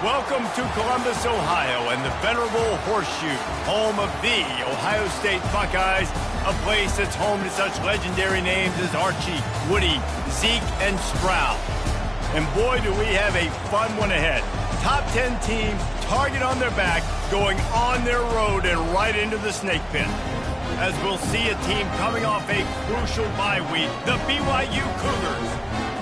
Welcome to Columbus, Ohio, and the venerable Horseshoe, home of the Ohio State Buckeyes, a place that's home to such legendary names as Archie, Woody, Zeke, and Stroud. And boy, do we have a fun one ahead. Top 10 team, target on their back, going on their road and right into the snake pit. As we'll see a team coming off a crucial bye week, the BYU Cougars,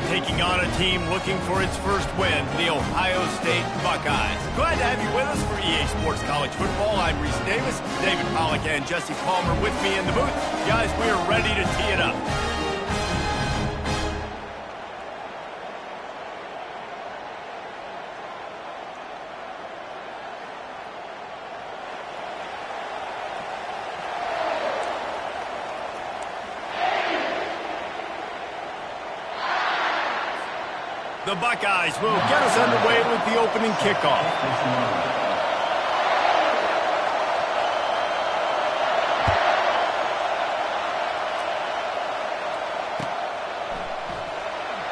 taking on a team looking for its first win, the Ohio State Buckeyes. Glad to have you with us for EA Sports College Football. I'm Reese Davis, David Pollack and Jesse Palmer with me in the booth. Guys, we are ready to tee it up. The Buckeyes will get us underway with the opening kickoff.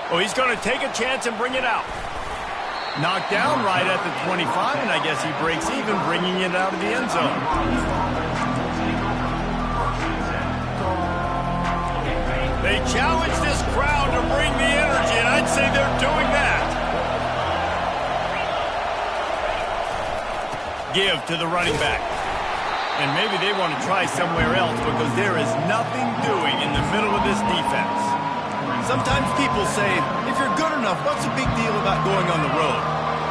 Oh, he's going to take a chance and bring it out. Knocked down right at the 25, and I guess he breaks even, bringing it out of the end zone. They challenge this crowd to bring the energy, and I'd say they're doing that. Give to the running back. And maybe they want to try somewhere else because there is nothing doing in the middle of this defense. Sometimes people say, if you're good enough, what's the big deal about going on the road?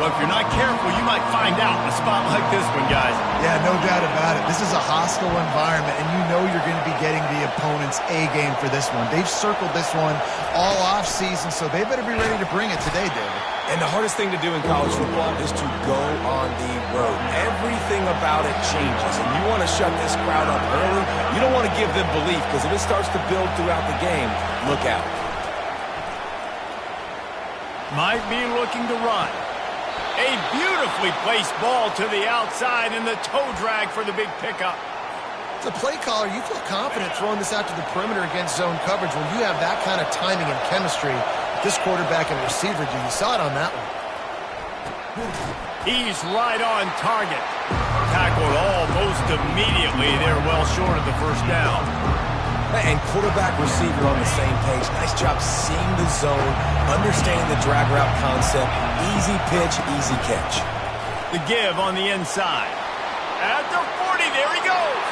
Well, if you're not careful, you might find out in a spot like this one, guys. Yeah, no doubt about it. This is a hostile environment, and you know you're going to be getting the opponent's A-game for this one. They've circled this one all off-season, so they better be ready to bring it today, David. And the hardest thing to do in college football is to go on the road. Everything about it changes, and you want to shut this crowd up early. You don't want to give them belief, because if it starts to build throughout the game, look out. Might be looking to run. A beautifully placed ball to the outside and the toe drag for the big pickup. As a play caller, you feel confident throwing this out to the perimeter against zone coverage when you have that kind of timing and chemistry. This quarterback and receiver, you saw it on that one. He's right on target. Tackled almost immediately. They're well short of the first down. And quarterback receiver on the same page. Nice job seeing the zone, understanding the drag route concept. Easy pitch, easy catch. The give on the inside. At the 40, there he goes.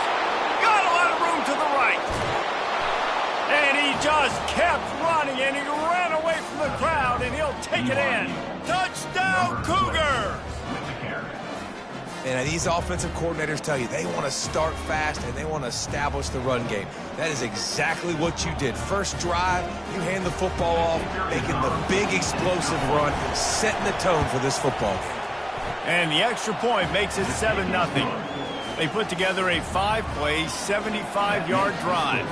Got a lot of room to the right. And he just kept running, and he ran away from the crowd, and he'll take it in. Touchdown, Cougars! And these offensive coordinators tell you they want to start fast and they want to establish the run game. That is exactly what you did. First drive, you hand the football off, making the big explosive run, setting the tone for this football game. And the extra point makes it 7-0. They put together a 5-play, 75-yard drive.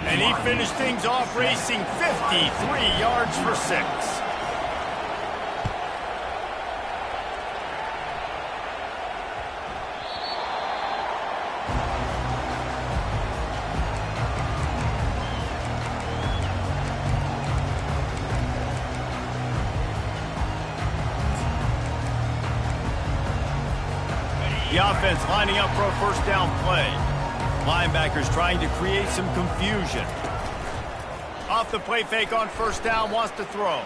And he finished things off racing 53 yards for 6. The offense lining up for a first down play. Linebackers trying to create some confusion. Off the play fake on first down, wants to throw.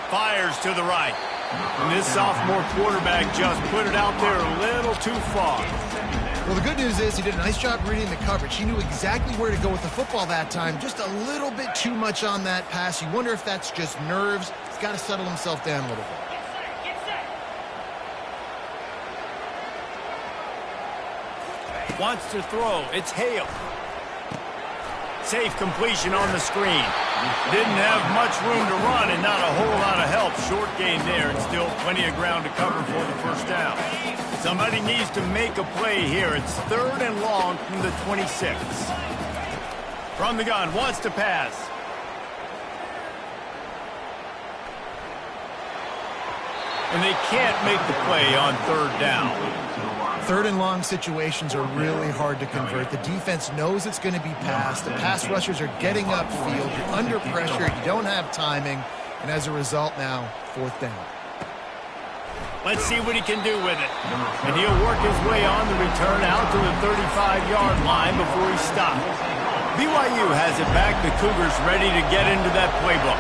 Fires to the right. And this sophomore quarterback just put it out there a little too far. Well, the good news is he did a nice job reading the coverage. He knew exactly where to go with the football that time. Just a little bit too much on that pass. You wonder if that's just nerves. He's got to settle himself down a little bit. Wants to throw. It's Hale. Safe completion on the screen. Didn't have much room to run and not a whole lot of help. Short gain there and still plenty of ground to cover for the first down. Somebody needs to make a play here. It's 3rd and long from the 26. From the gun, wants to pass. And they can't make the play on 3rd down. 3rd and long situations are really hard to convert. The defense knows it's going to be passed. The pass rushers are getting upfield. You're under pressure. You don't have timing. And as a result now, 4th down. Let's see what he can do with it. And he'll work his way on the return out to the 35-yard line before he stops. BYU has it back. The Cougars ready to get into that playbook.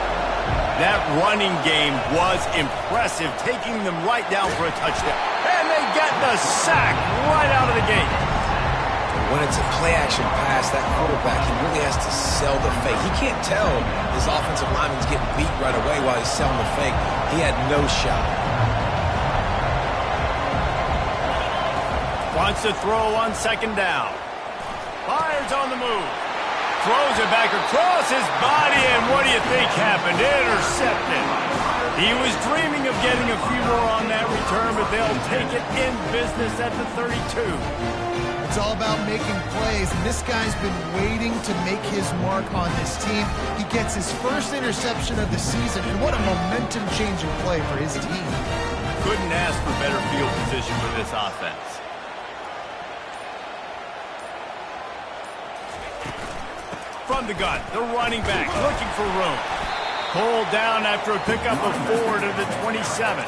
That running game was impressive, taking them right down for a touchdown. And they get the sack right out of the gate. When it's a play-action pass, that quarterback, he really has to sell the fake. He can't tell his offensive lineman's getting beat right away while he's selling the fake. He had no shot. Wants to throw on 2nd down. Fires on the move. Throws it back across his body, and what do you think happened? Intercepted. He was dreaming of getting a few more on that return, but they'll take it in business at the 32. It's all about making plays, and this guy's been waiting to make his mark on this team. He gets his first interception of the season, and what a momentum-changing play for his team. Couldn't ask for better field position for this offense. From the gun, the running back looking for room. Pulled down after a pickup of 4 to the 27.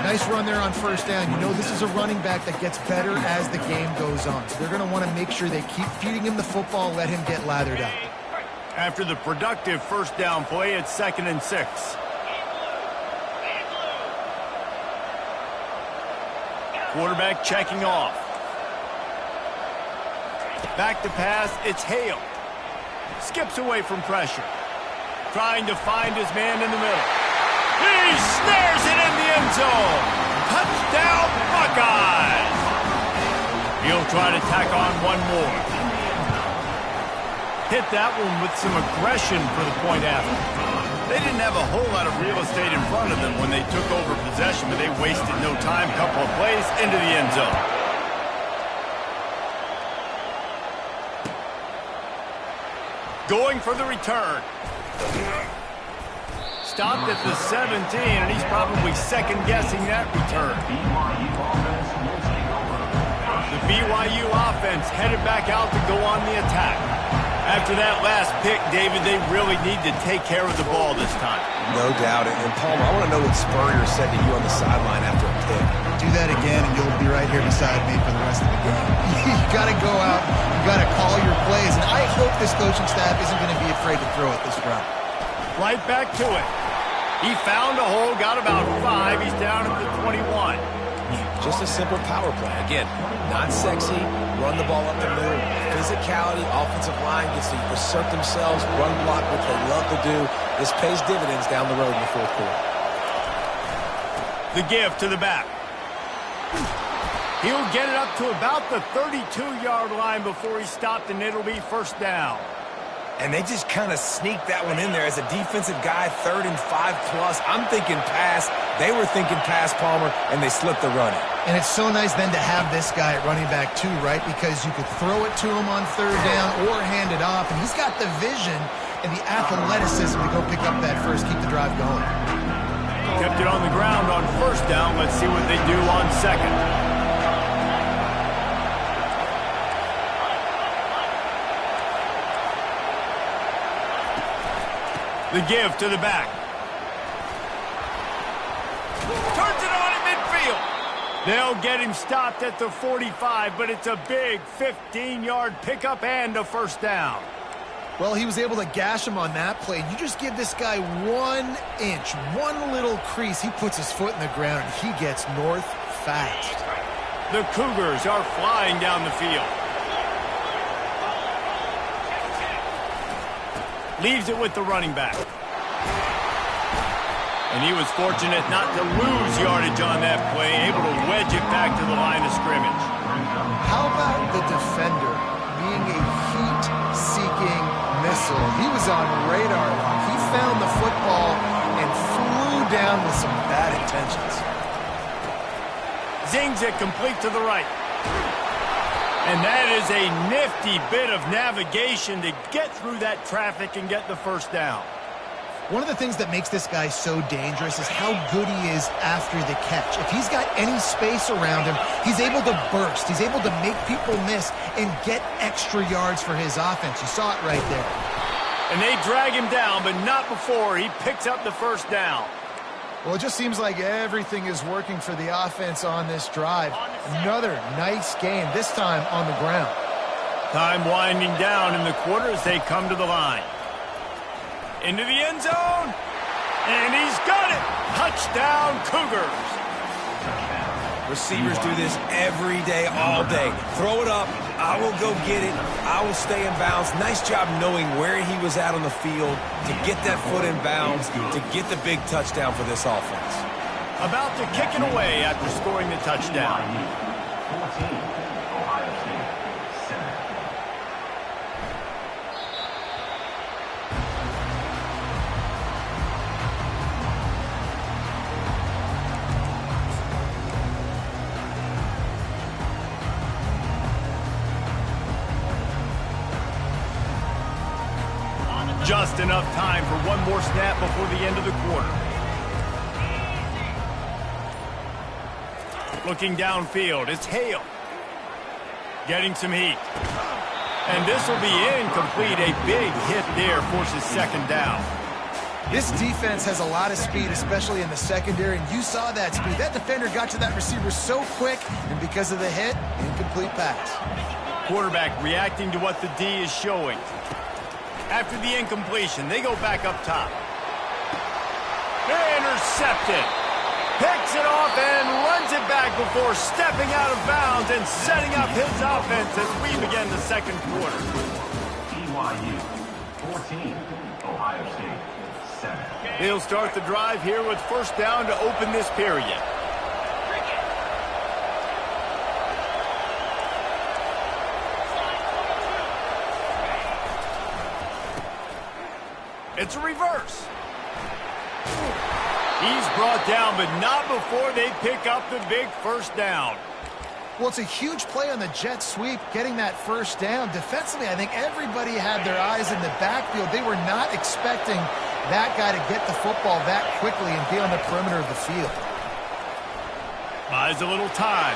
Nice run there on 1st down. You know this is a running back that gets better as the game goes on. So they're going to want to make sure they keep feeding him the football, let him get lathered up. After the productive 1st down play, it's 2nd and 6. Quarterback checking off. Back to pass, it's Hale. Skips away from pressure. Trying to find his man in the middle. He snares it in the end zone. Touchdown, Buckeyes! He'll try to tack on one more. Hit that one with some aggression for the point after. They didn't have a whole lot of real estate in front of them when they took over possession, but they wasted no time. Couple of plays into the end zone. Going for the return. Stopped at the 17, and he's probably second-guessing that return. The BYU offense headed back out to go on the attack. After that last pick, David, they really need to take care of the ball this time. No doubt. And Palmer, I want to know what Spurrier said to you on the sideline after a pick. Do that again, and you'll be right here beside me for the rest of the game. You got to go out. You got to call your plays. And I hope this coaching staff isn't going to be afraid to throw it this route. Right back to it. He found a hole, got about 5. He's down at the 21. Just a simple power play. Again, not sexy, run the ball up the middle. Physicality, offensive line gets to assert themselves, run block, which they love to do. This pays dividends down the road in the 4th quarter. The give to the back. He'll get it up to about the 32-yard line before he's stopped, and it'll be 1st down. And they just kind of sneaked that one in there as a defensive guy, 3rd and 5+. I'm thinking pass. They were thinking pass, Palmer, and they slipped the running. And it's so nice then to have this guy at running back too, right? Because you could throw it to him on 3rd down or hand it off. And he's got the vision and the athleticism to go pick up that first, keep the drive going. Kept it on the ground on 1st down. Let's see what they do on 2nd. The give to the back. Turns it on at midfield. They'll get him stopped at the 45, but it's a big 15-yard pickup and a 1st down. Well, he was able to gash him on that play. You just give this guy 1 inch, one little crease. He puts his foot in the ground, and he gets north fast. The Cougars are flying down the field. Leaves it with the running back. And he was fortunate not to lose yardage on that play, able to wedge it back to the line of scrimmage. How about the defender being a heat-seeking missile? He was on radar lock. He found the football and flew down with some bad intentions. Zings it complete to the right. And that is a nifty bit of navigation to get through that traffic and get the 1st down. One of the things that makes this guy so dangerous is how good he is after the catch. If he's got any space around him, he's able to burst. He's able to make people miss and get extra yards for his offense. You saw it right there. And they drag him down, but not before he picks up the first down. Well, it just seems like everything is working for the offense on this drive. Another nice gain, this time on the ground. Time winding down in the quarter as they come to the line. Into the end zone. And he's got it. Touchdown, Cougars. Receivers do this every day, all day. Throw it up. I will go get it. I will stay in bounds. Nice job knowing where he was at on the field to get that foot in bounds, to get the big touchdown for this offense. About to kick it away after scoring the touchdown. Just enough time for one more snap before the end of the quarter. Looking downfield, it's Hale. Getting some heat. And this will be incomplete. A big hit there forces second down. This defense has a lot of speed, especially in the secondary, and you saw that speed. That defender got to that receiver so quick, and because of the hit, incomplete pass. Quarterback reacting to what the D is showing. After the incompletion, they go back up top. Intercepted. Picks it off and runs it back before stepping out of bounds and setting up his offense as we begin the second quarter. BYU 14, Ohio State 7. They'll start the drive here with first down to open this period. It's a reverse. He's brought down, but not before they pick up the big first down. Well, it's a huge play on the jet sweep, getting that first down. Defensively, I think everybody had their eyes in the backfield. They were not expecting that guy to get the football that quickly and be on the perimeter of the field. Buys a little time.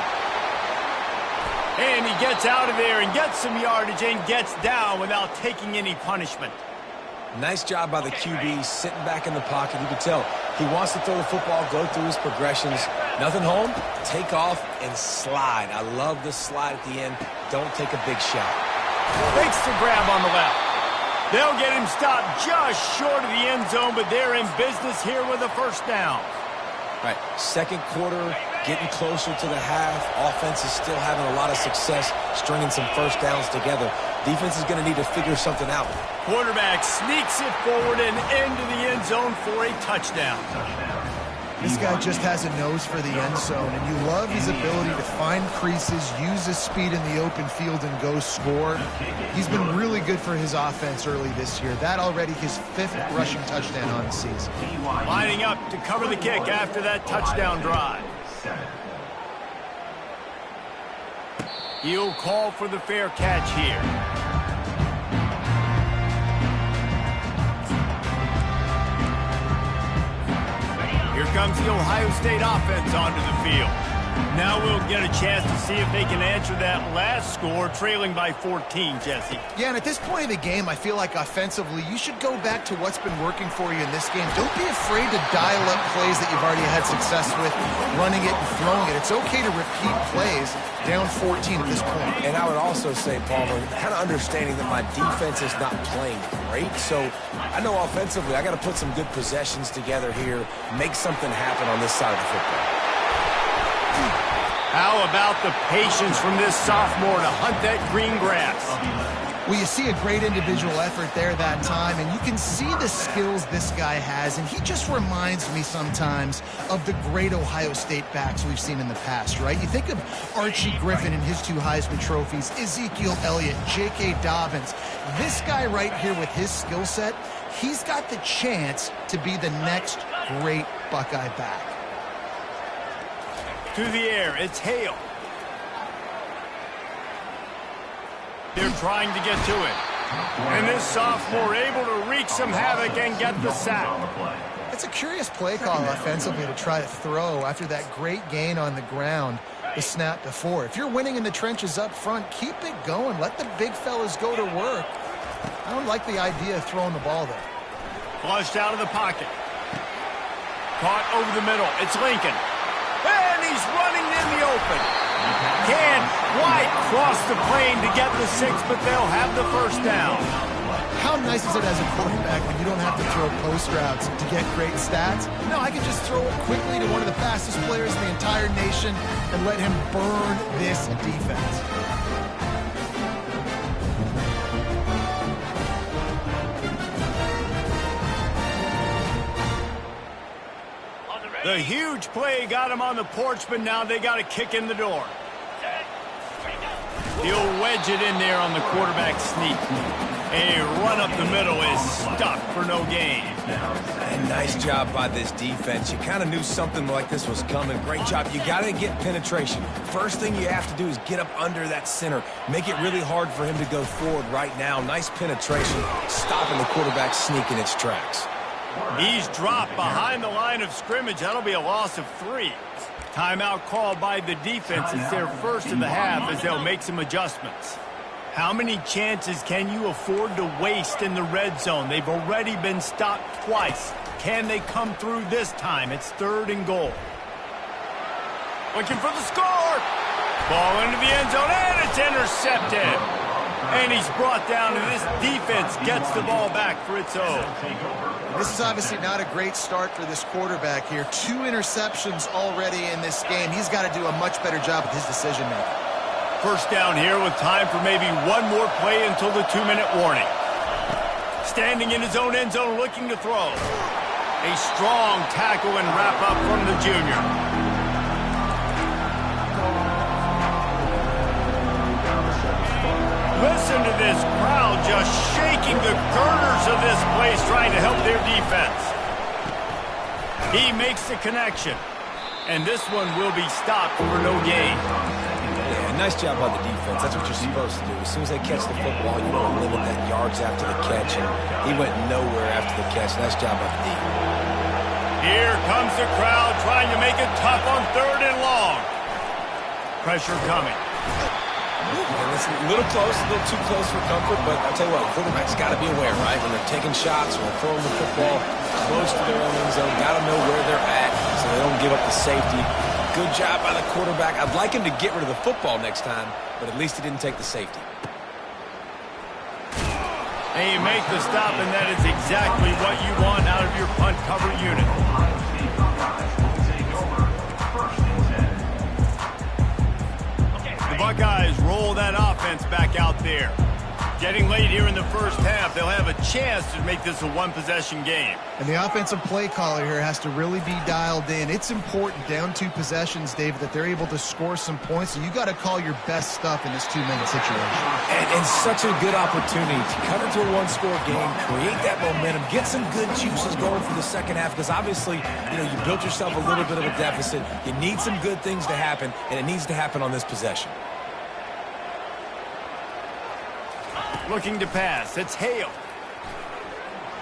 And he gets out of there and gets some yardage and gets down without taking any punishment. Nice job by the QB, sitting back in the pocket. You can tell he wants to throw the football, go through his progressions. Nothing home, take off, and slide. I love the slide at the end. Don't take a big shot. Fakes the grab on the left. They'll get him stopped just short of the end zone, but they're in business here with a first down. All right, second quarter, getting closer to the half. Offense is still having a lot of success stringing some first downs together. Defense is going to need to figure something out. Quarterback sneaks it forward and into the end zone for a touchdown. This guy just has a nose for the end zone, and you love his ability to find creases, use his speed in the open field, and go score. He's been really good for his offense early this year. That already his 5th rushing touchdown on the season. Lining up to cover the kick after that touchdown drive. He'll call for the fair catch here. Here comes the Ohio State offense onto the field. Now we'll get a chance to see if they can answer that last score, trailing by 14, Jesse. Yeah, and at this point of the game, I feel like offensively, you should go back to what's been working for you in this game. Don't be afraid to dial up plays that you've already had success with, running it and throwing it. It's okay to repeat plays down 14 at this point. And I would also say, Palmer, kind of understanding that my defense is not playing great, so I know offensively I got to put some good possessions together here, make something happen on this side of the football. How about the patience from this sophomore to hunt that green grass? Well, you see a great individual effort there that time, and you can see the skills this guy has, and he just reminds me sometimes of the great Ohio State backs we've seen in the past, right? You think of Archie Griffin and his 2 Heisman trophies, Ezekiel Elliott, J.K. Dobbins. This guy right here with his skill set, he's got the chance to be the next great Buckeye back. To the air, it's Hale. They're trying to get to it. And this sophomore able to wreak some havoc and get the sack. It's a curious play call offensively to try to throw after that great gain on the ground the snap before. If you're winning in the trenches up front, keep it going. Let the big fellas go to work. I don't like the idea of throwing the ball there. Flushed out of the pocket. Caught over the middle. It's Lincoln. And he's running in the open. Can't quite cross the plane to get the 6, but they'll have the first down. How nice is it as a quarterback when you don't have to throw post routes to get great stats? No, I can just throw it quickly to one of the fastest players in the entire nation and let him burn this defense. The huge play got him on the porch, but now they got a kick in the door. He'll wedge it in there on the quarterback sneak. A run up the middle is stuck for no gain. And nice job by this defense. You kind of knew something like this was coming. Great job. You got to get penetration. First thing you have to do is get up under that center. Make it really hard for him to go forward right now. Nice penetration, stopping the quarterback sneak in its tracks. He's dropped behind the line of scrimmage. That'll be a loss of 3. Timeout called by the defense. It's their first of the half as they'll make some adjustments. How many chances can you afford to waste in the red zone? They've already been stopped twice. Can they come through this time? It's 3rd and goal. Looking for the score. Ball into the end zone, and it's intercepted. And he's brought down, and this defense gets the ball back for its own. This is obviously not a great start for this quarterback here. 2 interceptions already in this game. He's got to do a much better job with his decision-making. First down here with time for maybe one more play until the 2-minute warning. Standing in his own end zone looking to throw. A strong tackle and wrap-up from the junior. Listen to this crowd just shaking the girders of this place trying to help their defense. He makes the connection, and this one will be stopped for no gain. Yeah, nice job by the defense. That's what you're supposed to do. As soon as they catch the football, you want to limit that yards after the catch, and he went nowhere after the catch. Nice job by the D. Here comes the crowd trying to make it tough on 3rd and long. Pressure coming. And it's a little close, a little too close for comfort, but I'll tell you what, quarterback's got to be aware, right? When they're taking shots, when they're throwing the football close to their own end zone, got to know where they're at so they don't give up the safety. Good job by the quarterback. I'd like him to get rid of the football next time, but at least he didn't take the safety. And you make the stop, and that is exactly what you want out of your punt cover unit. The Buckeyes roll that offense back out there. Getting late here in the first half, they'll have a chance to make this a one-possession game. And the offensive play caller here has to really be dialed in. It's important down 2 possessions, David, that they're able to score some points. So you got to call your best stuff in this 2-minute situation. And such a good opportunity to cut into a 1-score game, create that momentum, get some good juices going for the second half, because obviously, you built yourself a little bit of a deficit. You need some good things to happen, and it needs to happen on this possession. Looking to pass. It's Hale.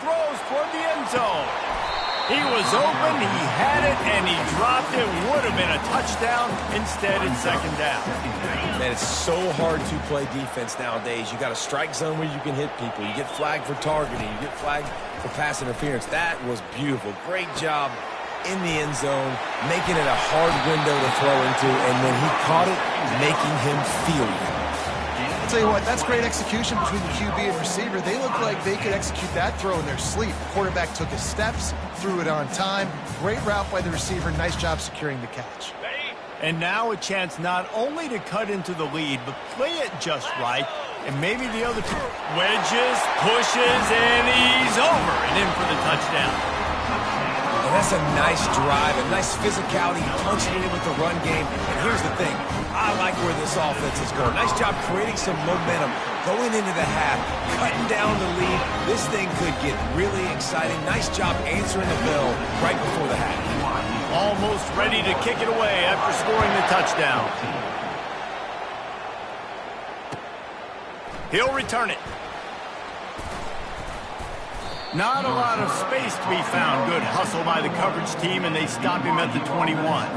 Throws toward the end zone. He was open, he had it, and he dropped it. Would have been a touchdown. Instead, it's 2nd down. Man, it's so hard to play defense nowadays. You got a strike zone where you can hit people. You get flagged for targeting. You get flagged for pass interference. That was beautiful. Great job in the end zone, making it a hard window to throw into, and when he caught it, making him feel it. I'll tell you what, that's great execution between the QB and receiver. They look like they could execute that throw in their sleep. The quarterback took his steps, threw it on time. Great route by the receiver. Nice job securing the catch. And now a chance not only to cut into the lead, but play it just right. And maybe the other two wedges, pushes, and he's over and in for the touchdown. And that's a nice drive, a nice physicality, punching it in with the run game. And here's the thing, I like where this offense is going. Nice job creating some momentum, going into the half, cutting down the lead. This thing could get really exciting. Nice job answering the bell right before the half. Almost ready to kick it away after scoring the touchdown. He'll return it. Not a lot of space to be found. Good hustle by the coverage team, and they stop him at the 21.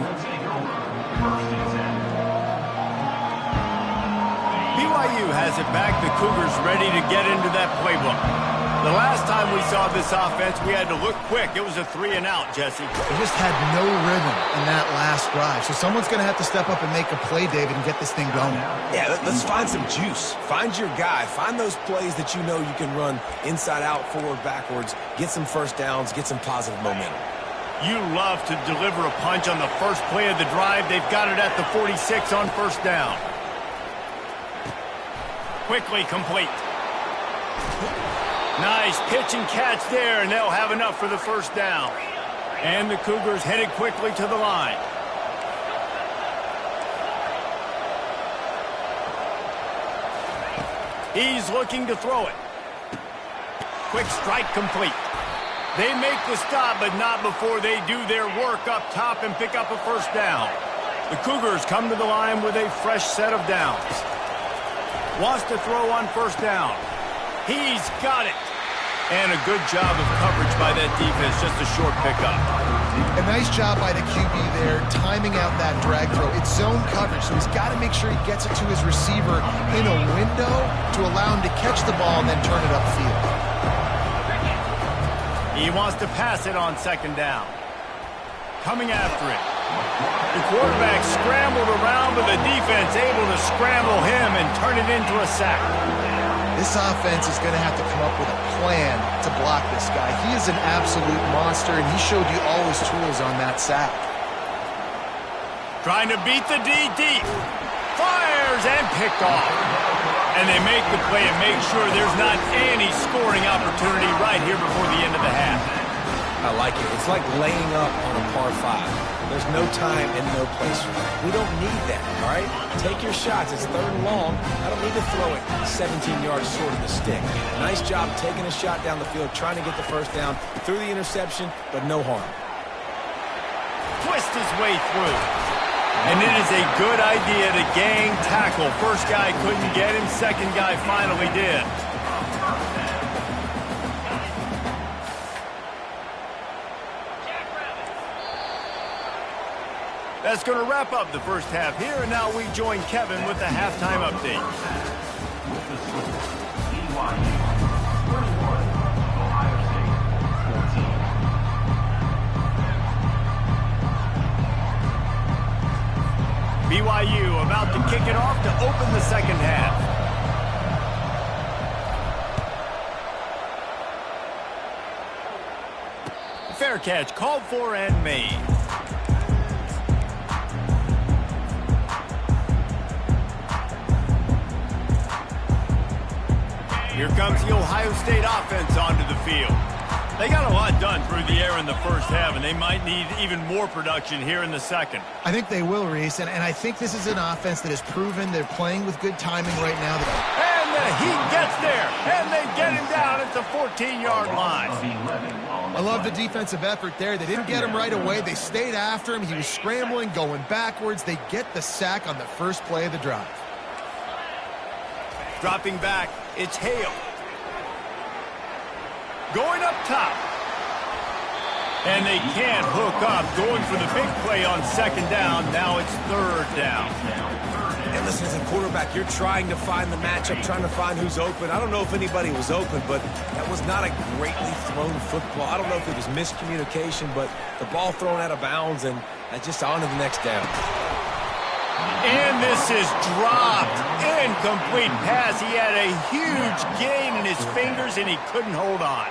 BYU has it back. The Cougars ready to get into that playbook. The last time we saw this offense, we had to look quick. It was a 3-and-out, Jesse. They just had no rhythm in that last drive. So someone's going to have to step up and make a play, David, and get this thing going. Yeah, let's find some juice. Find your guy. Find those plays that you know you can run inside out, forward, backwards. Get some first downs. Get some positive momentum. You love to deliver a punch on the first play of the drive. They've got it at the 46 on first down. Quickly complete. Nice pitch and catch there, and they'll have enough for the first down. And the Cougars headed quickly to the line. He's looking to throw it. Quick strike complete. They make the stop, but not before they do their work up top and pick up a first down. The Cougars come to the line with a fresh set of downs. Wants to throw on first down. He's got it. And a good job of coverage by that defense, just a short pickup. A nice job by the QB there, timing out that drag throw. It's zone coverage, so he's got to make sure he gets it to his receiver in a window to allow him to catch the ball and then turn it upfield. He wants to pass it on second down. Coming after it. The quarterback scrambled around, but the defense able to scramble him and turn it into a sack. This offense is going to have to come up with a plan to block this guy. He is an absolute monster, and he showed you all his tools on that sack. Trying to beat the D deep. Fires and picked off. And they make the play and make sure there's not any scoring opportunity right here before the end of the half. I like it. It's like laying up on a par 5. There's no time and no place for that. We don't need that, all right? Take your shots. It's third and long. I don't need to throw it 17 yards short of the stick. Nice job taking a shot down the field, trying to get the first down through the interception, but no harm. Twist his way through. And it is a good idea to gang tackle. First guy couldn't get him. Second guy finally did. That's going to wrap up the first half here, and now we join Kevin with the halftime update. BYU 21, Ohio State 14. BYU about to kick it off to open the second half. Fair catch called for and made. Here comes the Ohio State offense onto the field. They got a lot done through the air in the first half, and they might need even more production here in the second. I think they will, Reese, and I think this is an offense that has proven they're playing with good timing right now. And the heat gets there, and they get him down at the 14-yard line. I love the defensive effort there. They didn't get him right away. They stayed after him. He was scrambling, going backwards. They get the sack on the first play of the drive. Dropping back, it's Hale. Going up top. And they can't hook up. Going for the big play on second down. Now it's third down. And listen, as a quarterback, you're trying to find the matchup, trying to find who's open. I don't know if anybody was open, but that was not a greatly thrown football. I don't know if it was miscommunication, but the ball thrown out of bounds, and just on to the next down. And this is dropped. Incomplete pass. He had a huge gain in his fingers, and he couldn't hold on.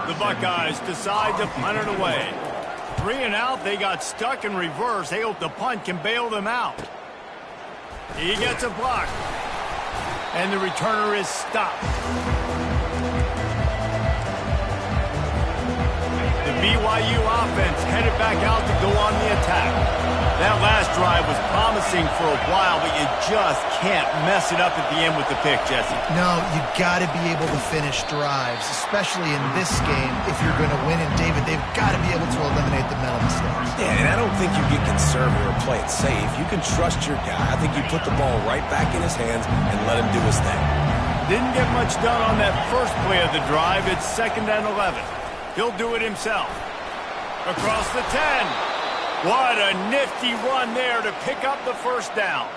The Buckeyes decide to punt it away. 3 and out. They got stuck in reverse. They hope the punt can bail them out. He gets a block. And the returner is stopped. The BYU offense headed back out to go on the attack. That last drive was promising for a while, but you just can't mess it up at the end with the pick, Jesse. No, you got to be able to finish drives, especially in this game. If you're going to win, and David, they've got to be able to eliminate the mental mistakes. Yeah, and I don't think you get conservative or play it safe. You can trust your guy. I think you put the ball right back in his hands and let him do his thing. Didn't get much done on that first play of the drive. It's 2nd and 11. He'll do it himself. Across the 10. What a nifty run there to pick up the first down.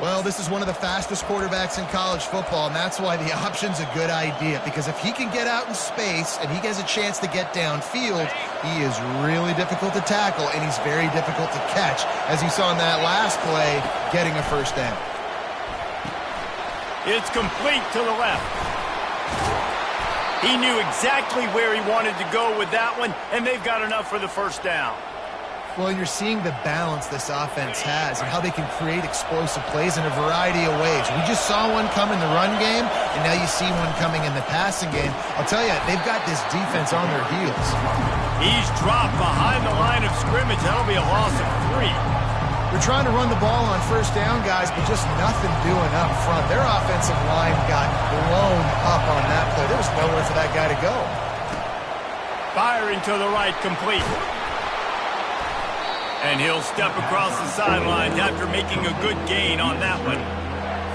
Well, this is one of the fastest quarterbacks in college football, and that's why the option's a good idea. Because if he can get out in space and he gets a chance to get downfield, he is really difficult to tackle, and he's very difficult to catch. As you saw in that last play, getting a first down. It's complete to the left. He knew exactly where he wanted to go with that one, and they've got enough for the first down. Well, you're seeing the balance this offense has and how they can create explosive plays in a variety of ways. We just saw one come in the run game, and now you see one coming in the passing game. I'll tell you, they've got this defense on their heels. He's dropped behind the line of scrimmage. That'll be a loss of 3. They're trying to run the ball on first down, guys, but just nothing doing up front. Their offensive line got blown up on that play. There was nowhere for that guy to go. Firing to the right, complete. And he'll step across the sidelines after making a good gain on that one.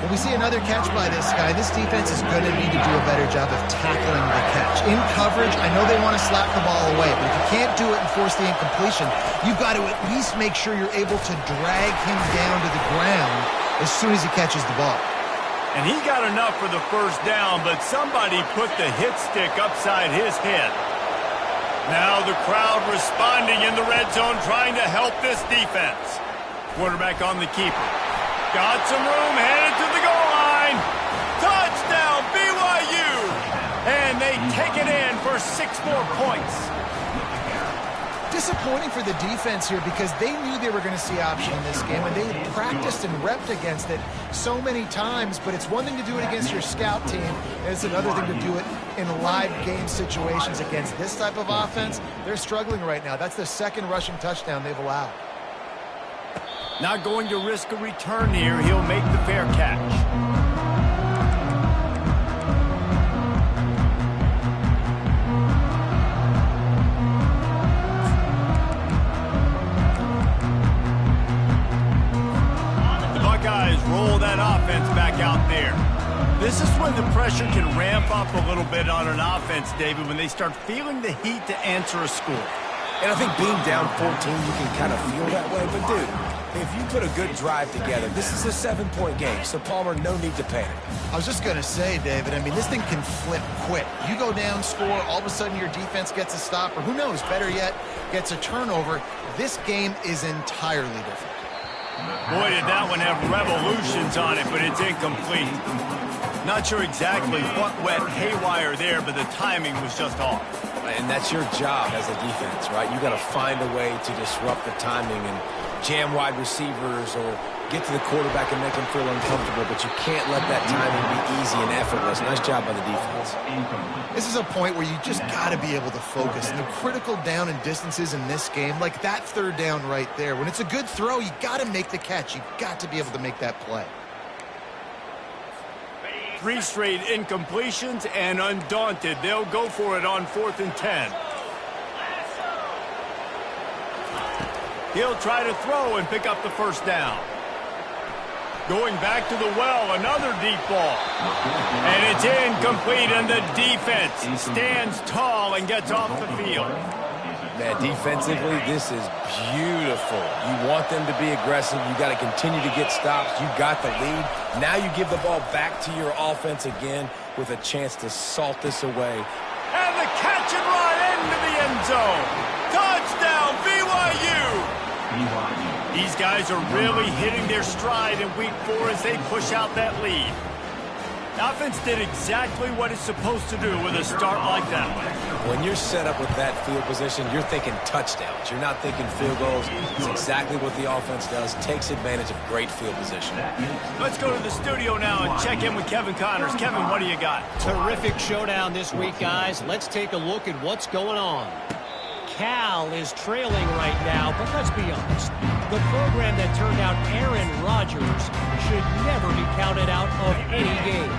When we see another catch by this guy, this defense is going to need to do a better job of tackling the catch. In coverage, I know they want to slap the ball away, but if you can't do it and force the incompletion, you've got to at least make sure you're able to drag him down to the ground as soon as he catches the ball. And he got enough for the first down, but somebody put the hit stick upside his head. Now the crowd responding in the red zone, trying to help this defense. Quarterback on the keeper. Got some room, headed to the goal line. Touchdown, BYU! And they take it in for 6 more points. Disappointing for the defense here because they knew they were going to see option in this game, and they had practiced and repped against it so many times, but it's one thing to do it against your scout team, and it's another thing to do it in live game situations against this type of offense. They're struggling right now. That's the second rushing touchdown they've allowed. Not going to risk a return here. He'll make the fair catch. Roll that offense back out there. This is when the pressure can ramp up a little bit on an offense, David, when they start feeling the heat to answer a score. And I think being down 14, you can kind of feel that way. But, dude, if you put a good drive together, this is a 7-point game. So, Palmer, no need to panic. I was just going to say, David, I mean, this thing can flip quick. You go down, score, all of a sudden your defense gets a stop, or who knows, better yet, gets a turnover. This game is entirely different. Boy, did that one have revolutions on it, but it's incomplete. Not sure exactly what went haywire there, but the timing was just off. And that's your job as a defense, right? You got to find a way to disrupt the timing and jam wide receivers or get to the quarterback and make him feel uncomfortable, but you can't let that timing be easy and effortless. Nice job by the defense. This is a point where you just got to be able to focus. And the critical down and distances in this game, like that third down right there, when it's a good throw, you got to make the catch. You've got to be able to make that play. 3 straight incompletions, and undaunted, they'll go for it on 4th and 10. He'll try to throw and pick up the first down. Going back to the well, another deep ball. And it's incomplete, and the defense stands tall and gets off the field. Man, defensively, this is beautiful. You want them to be aggressive. You got to continue to get stops. You got the lead. Now you give the ball back to your offense again with a chance to salt this away. And the catch and run into the end zone. Touchdown, BYU! These guys are really hitting their stride in week 4 as they push out that lead. The offense did exactly what it's supposed to do with a start like that one. When you're set up with that field position, you're thinking touchdowns. You're not thinking field goals. It's exactly what the offense does. Takes advantage of great field position. Let's go to the studio now and check in with Kevin Connors. Kevin, what do you got? Terrific showdown this week, guys. Let's take a look at what's going on. Cal is trailing right now, but let's be honest. The program that turned out Aaron Rodgers should never be counted out of any game.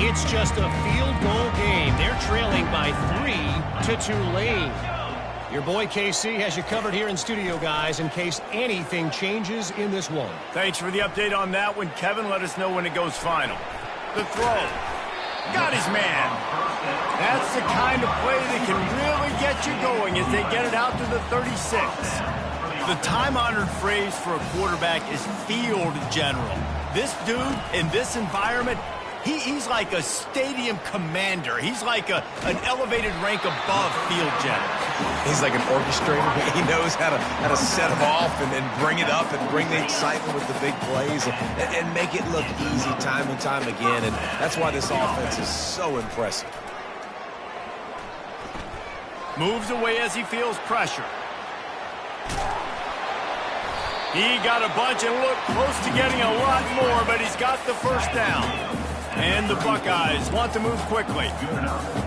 It's just a field goal game. They're trailing by 3 to Tulane. Your boy KC has you covered here in studio, guys, in case anything changes in this one. Thanks for the update on that one, Kevin. Let us know when it goes final. The throw. Got his man. That's the kind of play that can really get you going as they get it out to the 36. The time-honored phrase for a quarterback is field general. This dude in this environment, he's like a stadium commander. He's like an elevated rank above field general. He's like an orchestrator. He knows how to set them off and then bring it up and bring the excitement with the big plays and make it look easy time and time again. And that's why this offense is so impressive. Moves away as he feels pressure. He got a bunch and looked close to getting a lot more, but he's got the first down. And the Buckeyes want to move quickly.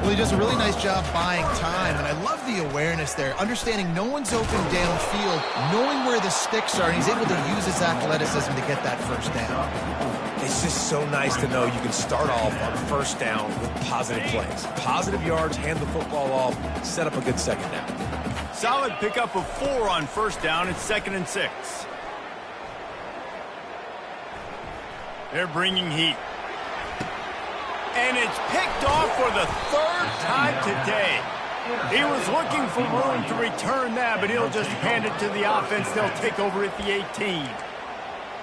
Well, he does a really nice job buying time, and I love the awareness there, understanding no one's open downfield, knowing where the sticks are, and he's able to use his athleticism to get that first down. It's just so nice to know you can start off on first down with positive plays. Positive yards, hand the football off, set up a good second down. Solid pickup of 4 on first down. It's 2nd and 6. They're bringing heat. And it's picked off for the 3rd time today. He was looking for room to return that, but he'll just hand it to the offense. They'll take over at the 18.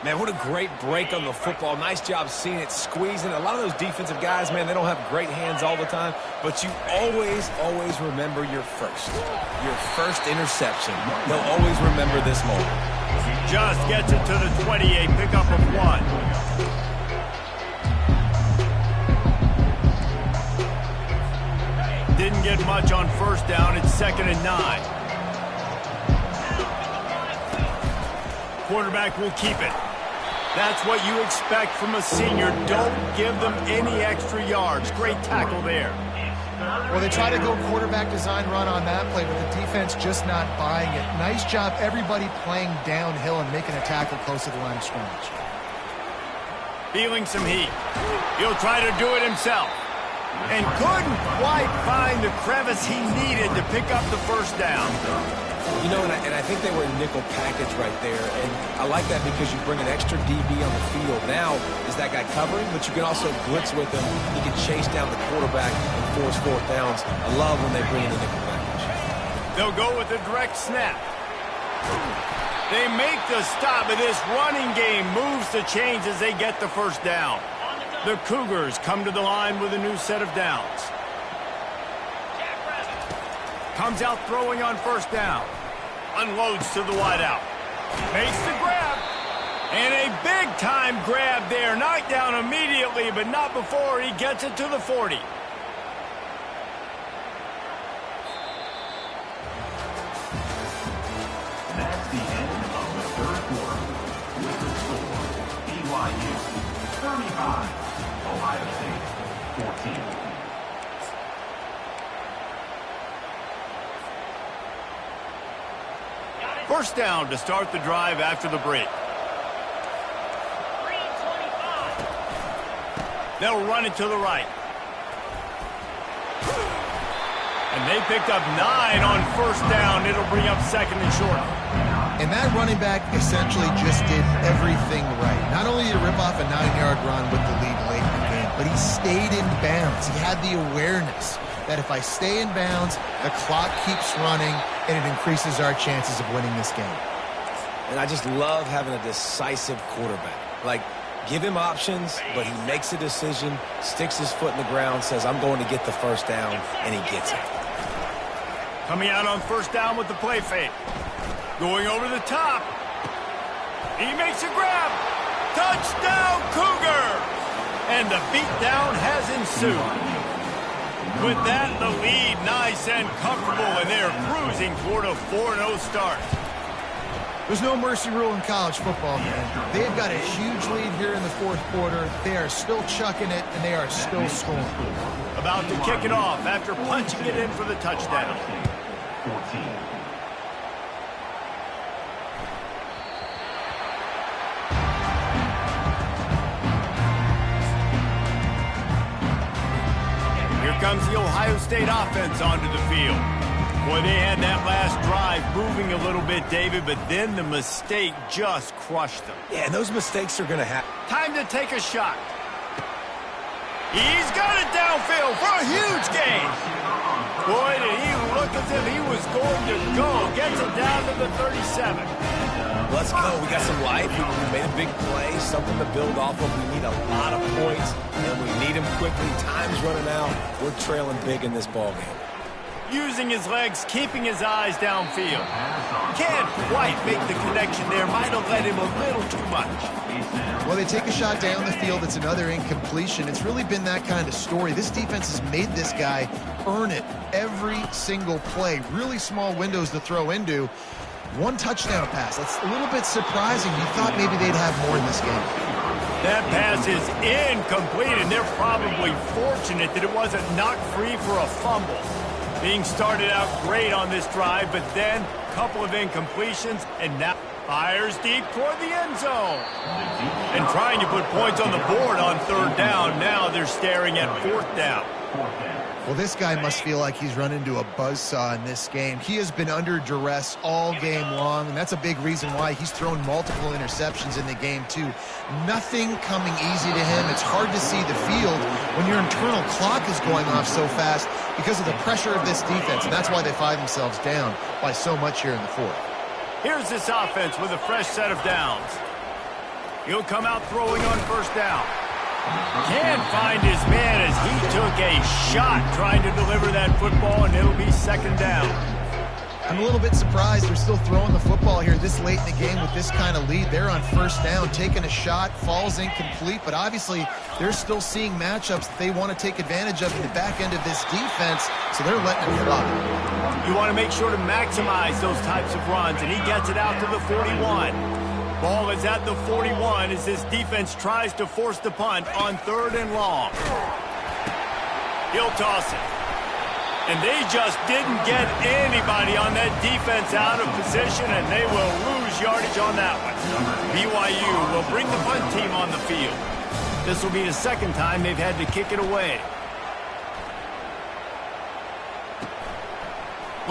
Man, what a great break on the football. Nice job seeing it, squeezing. A lot of those defensive guys, man, they don't have great hands all the time, but you always remember your first interception. They'll always remember this moment. Just gets it to the 28, pickup of 1. Didn't get much on first down. It's 2nd and 9. Quarterback will keep it. That's what you expect from a senior. Don't give them any extra yards. Great tackle there. Well, they try to go quarterback design run on that play, but the defense just not buying it. Nice job, everybody playing downhill and making a tackle close to the line of scrimmage. Feeling some heat. He'll try to do it himself. And couldn't quite find the crevice he needed to pick up the first down. You know, and I think they were in nickel package right there. And I like that because you bring an extra DB on the field. Now, is that guy covering? But you can also blitz with him. He can chase down the quarterback and force 4th downs. I love when they bring in the nickel package. They'll go with a direct snap. They make the stop, and this running game moves the chains as they get the first down. The Cougars come to the line with a new set of downs. Comes out throwing on first down. Unloads to the wideout. Makes the grab. And a big-time grab there. Knocked down immediately, but not before he gets it to the 40. That's the end of the 3rd quarter. With the score, BYU 35, Ohio State 14. First down to start the drive after the break. They'll run it to the right. And they picked up 9 on first down. It'll bring up 2nd and short. And that running back essentially just did everything right. Not only did he rip off a 9-yard run with the lead late in the game, but he stayed in bounds. He had the awareness that if I stay in bounds, the clock keeps running, and it increases our chances of winning this game. And I just love having a decisive quarterback. Like, give him options, but he makes a decision, sticks his foot in the ground, says, I'm going to get the first down, and he gets it. Coming out on first down with the play fake. Going over the top. He makes a grab. Touchdown, Cougar! And the beatdown has ensued. With that, the lead nice and comfortable, and they're cruising toward a 4-0 start. There's no mercy rule in college football, man. They've got a huge lead here in the 4th quarter. They are still chucking it, and they are still scoring. About to kick it off after punching it in for the touchdown. 14. Comes the Ohio State offense onto the field. Boy, they had that last drive moving a little bit, David, but then the mistake just crushed them. Yeah, and those mistakes are going to happen. Time to take a shot. He's got it downfield for a huge gain. Boy, did he look as if he was going to go. Gets it down to the 37. Let's go. We got some life. We made a big play, something to build off of. We need a lot of points, and we need them quickly. Time's running out. We're trailing big in this ball game. Using his legs, keeping his eyes downfield. Can't quite make the connection there. Might have led him a little too much. Well, they take a shot down the field. It's another incompletion. It's really been that kind of story. This defense has made this guy earn it every single play. Really small windows to throw into. One touchdown pass. That's a little bit surprising. You thought maybe they'd have more in this game. That pass is incomplete, and they're probably fortunate that it wasn't knocked free for a fumble. Being started out great on this drive, but then a couple of incompletions, and now fires deep toward the end zone. And trying to put points on the board on third down. Now they're staring at fourth down. Well, this guy must feel like he's run into a buzzsaw in this game. He has been under duress all game long, and that's a big reason why he's thrown multiple interceptions in the game, too. Nothing coming easy to him. It's hard to see the field when your internal clock is going off so fast because of the pressure of this defense, and that's why they find themselves down by so much here in the fourth. Here's this offense with a fresh set of downs. He'll come out throwing on first down. Can't find his man as he took a shot trying to deliver that football, and it'll be second down. I'm a little bit surprised they're still throwing the football here this late in the game with this kind of lead. They're on first down, taking a shot, falls incomplete, but obviously they're still seeing matchups that they want to take advantage of in the back end of this defense, so they're letting it fly. You want to make sure to maximize those types of runs, and he gets it out to the 41. Ball is at the 41 as this defense tries to force the punt on third and long. He'll toss it. And they just didn't get anybody on that defense out of position, and they will lose yardage on that one. BYU will bring the punt team on the field. This will be the second time they've had to kick it away.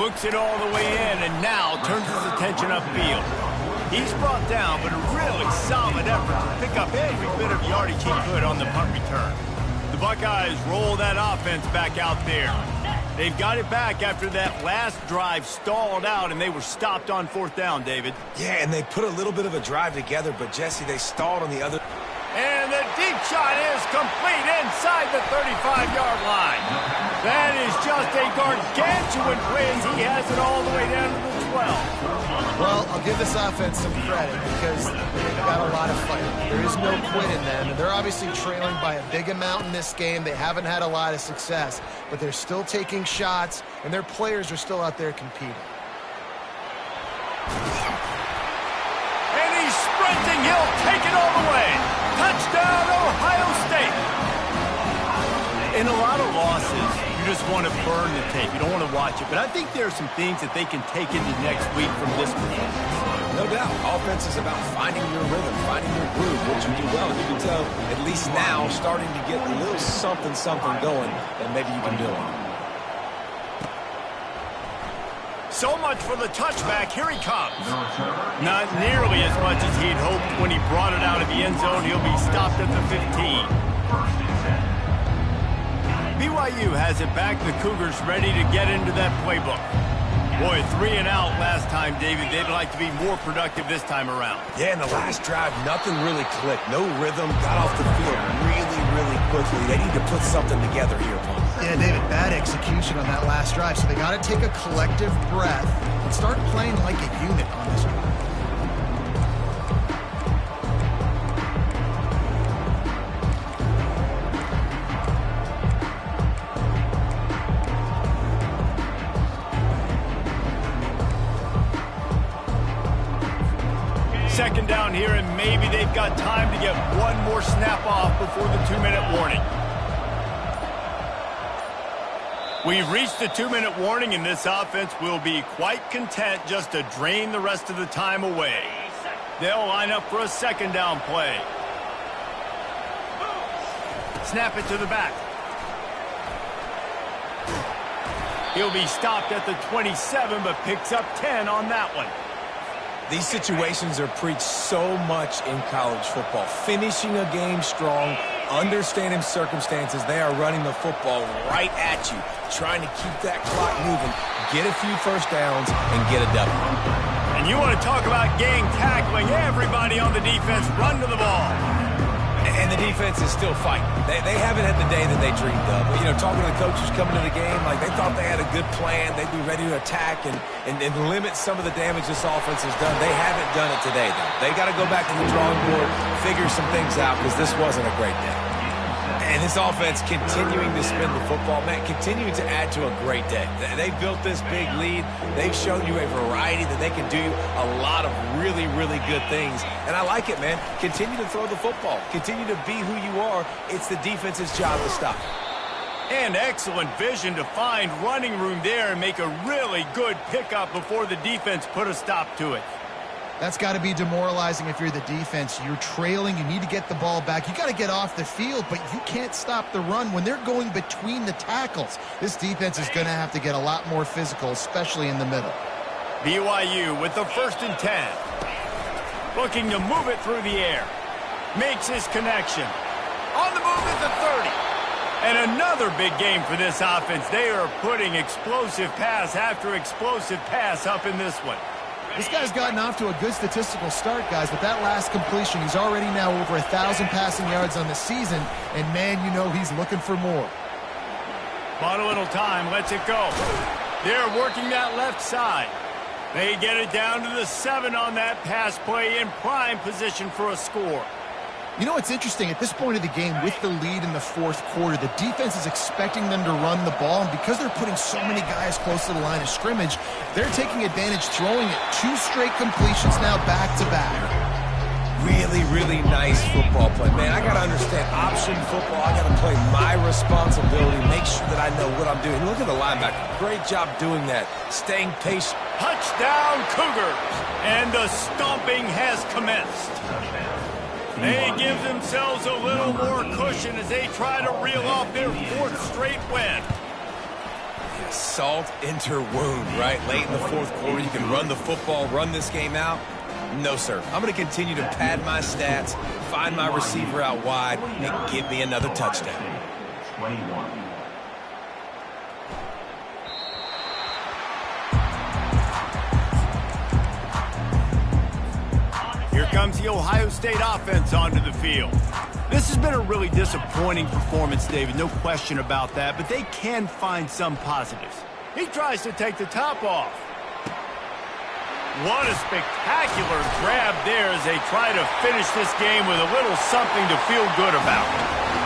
Looks it all the way in, and now turns his attention upfield. He's brought down, but a really solid effort to pick up every bit of yardage he could on the punt return. The Buckeyes roll that offense back out there. They've got it back after that last drive stalled out, and they were stopped on fourth down, David. Yeah, and they put a little bit of a drive together, but, Jesse, they stalled on the other. And the deep shot is complete inside the 35-yard line. That is just a gargantuan play as he has it all the way down to the 12. Well, I'll give this offense some credit because they've got a lot of fight. There is no quit in them, and they're obviously trailing by a big amount in this game. They haven't had a lot of success, but they're still taking shots, and their players are still out there competing. And he's sprinting. He'll take it all the way. Touchdown, Ohio State. In a lot of losses, you just want to burn the tape. You don't want to watch it. But I think there are some things that they can take into next week from this performance. No doubt. Offense is about finding your rhythm, finding your groove, what you do well. You can tell, at least now, starting to get a little something going that maybe you can do it. So much for the touchback. Here he comes. Not nearly as much as he'd hoped when he brought it out of the end zone. He'll be stopped at the 15. BYU has it back. The Cougars ready to get into that playbook. Boy, 3 and out last time, David. They'd like to be more productive this time around. Yeah, in the last drive, nothing really clicked. No rhythm. Got off the field really quickly. They need to put something together here, Paul. Yeah, David, bad execution on that last drive. So they got to take a collective breath and start playing like a unit on this one. Second down here, and maybe they've got time to get one more snap off before the 2-minute warning. We've reached the 2-minute warning, and this offense will be quite content just to drain the rest of the time away. They'll line up for a second down play. Snap it to the back. He'll be stopped at the 27, but picks up 10 on that one. These situations are preached so much in college football. Finishing a game strong, understanding circumstances. They are running the football right at you, trying to keep that clock moving, get a few first downs, and get a W. And you want to talk about gang tackling. Everybody on the defense run to the ball. And the defense is still fighting. They haven't had the day that they dreamed of. But, you know, talking to the coaches coming to the game, like they thought they had a good plan. They'd be ready to attack and limit some of the damage this offense has done. They haven't done it today, though. They got to go back to the drawing board, figure some things out, because this wasn't a great day. And this offense continuing to spin the football, man, continuing to add to a great day. They built this big lead. They've shown you a variety that they can do a lot of really, really good things. And I like it, man. Continue to throw the football. Continue to be who you are. It's the defense's job to stop. And excellent vision to find running room there and make a really good pickup before the defense put a stop to it. That's got to be demoralizing if you're the defense. You're trailing. You need to get the ball back. You got to get off the field, but you can't stop the run when they're going between the tackles. This defense is going to have to get a lot more physical, especially in the middle. BYU with the 1st and 10. Looking to move it through the air. Makes his connection. On the move at the 30. And another big game for this offense. They are putting explosive pass after explosive pass up in this one. This guy's gotten off to a good statistical start, guys, but that last completion, he's already now over 1,000 passing yards on the season, and, man, you know he's looking for more. Bought a little time, lets it go. They're working that left side. They get it down to the 7 on that pass play in prime position for a score. You know, it's interesting. At this point of the game, with the lead in the 4th quarter, the defense is expecting them to run the ball, and because they're putting so many guys close to the line of scrimmage, they're taking advantage, throwing it 2 straight completions now back-to-back. Really, really nice football play. Man, I got to understand option football. I got to play my responsibility, make sure that I know what I'm doing. Look at the linebacker. Great job doing that, staying patient. Touchdown, Cougars! And the stomping has commenced. They give themselves a little more cushion as they try to reel off their 4th straight win. Salt into wound, right? Late in the 4th quarter, you can run the football, run this game out. No, sir. I'm going to continue to pad my stats, find my receiver out wide, and give me another touchdown. 21. Here comes the Ohio State offense onto the field. This has been a really disappointing performance, David, no question about that, but they can find some positives. He tries to take the top off. What a spectacular grab there as they try to finish this game with a little something to feel good about.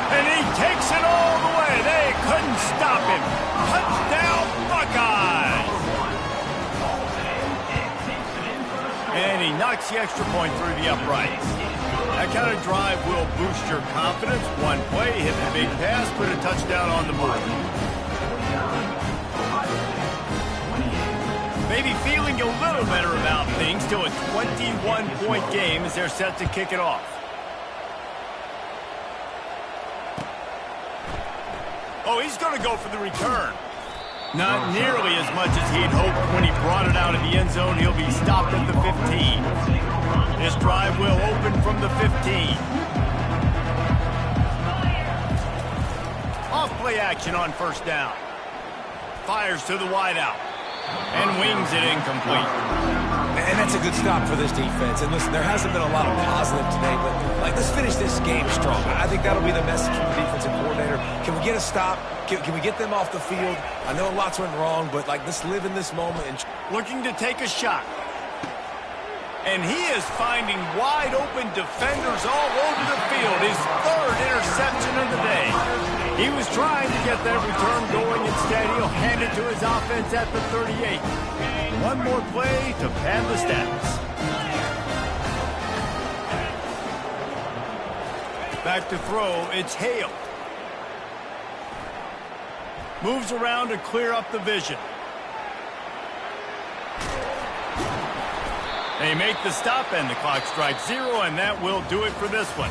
And he takes it all the way. They couldn't stop him. Touchdown, Buckeyes! And he knocks the extra point through the uprights. That kind of drive will boost your confidence. One play, hit the big pass, put a touchdown on the board. Maybe feeling a little better about things. Still a 21-point game as they're set to kick it off. Oh, he's going to go for the return. Not nearly as much as he'd hoped when he brought it out of the end zone. He'll be stopped at the 15. This drive will open from the 15. Off play action on 1st down. Fires to the wideout. And wings it incomplete. And that's a good stop for this defense. And listen, there hasn't been a lot of positive today, but let's finish this game strong. I think that'll be the message from the defensive coordinator. Can we get a stop? Can we get them off the field? I know lots went wrong, but let's live in this moment. And looking to take a shot. And he is finding wide open defenders all over the field. His 3rd interception of the day. He was trying to get that return going. Instead, he'll hand it to his offense at the 38. One more play to pad the stats. Back to throw, it's Hale. Moves around to clear up the vision. They make the stop, and the clock strikes 0, and that will do it for this one.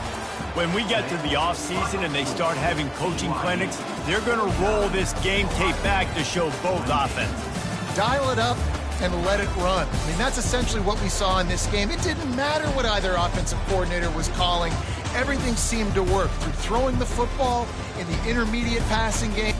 When we get to the offseason and they start having coaching clinics, they're going to roll this game tape back to show both offenses. Dial it up and let it run. I mean, that's essentially what we saw in this game. It didn't matter what either offensive coordinator was calling. Everything seemed to work through throwing the football in the intermediate passing game.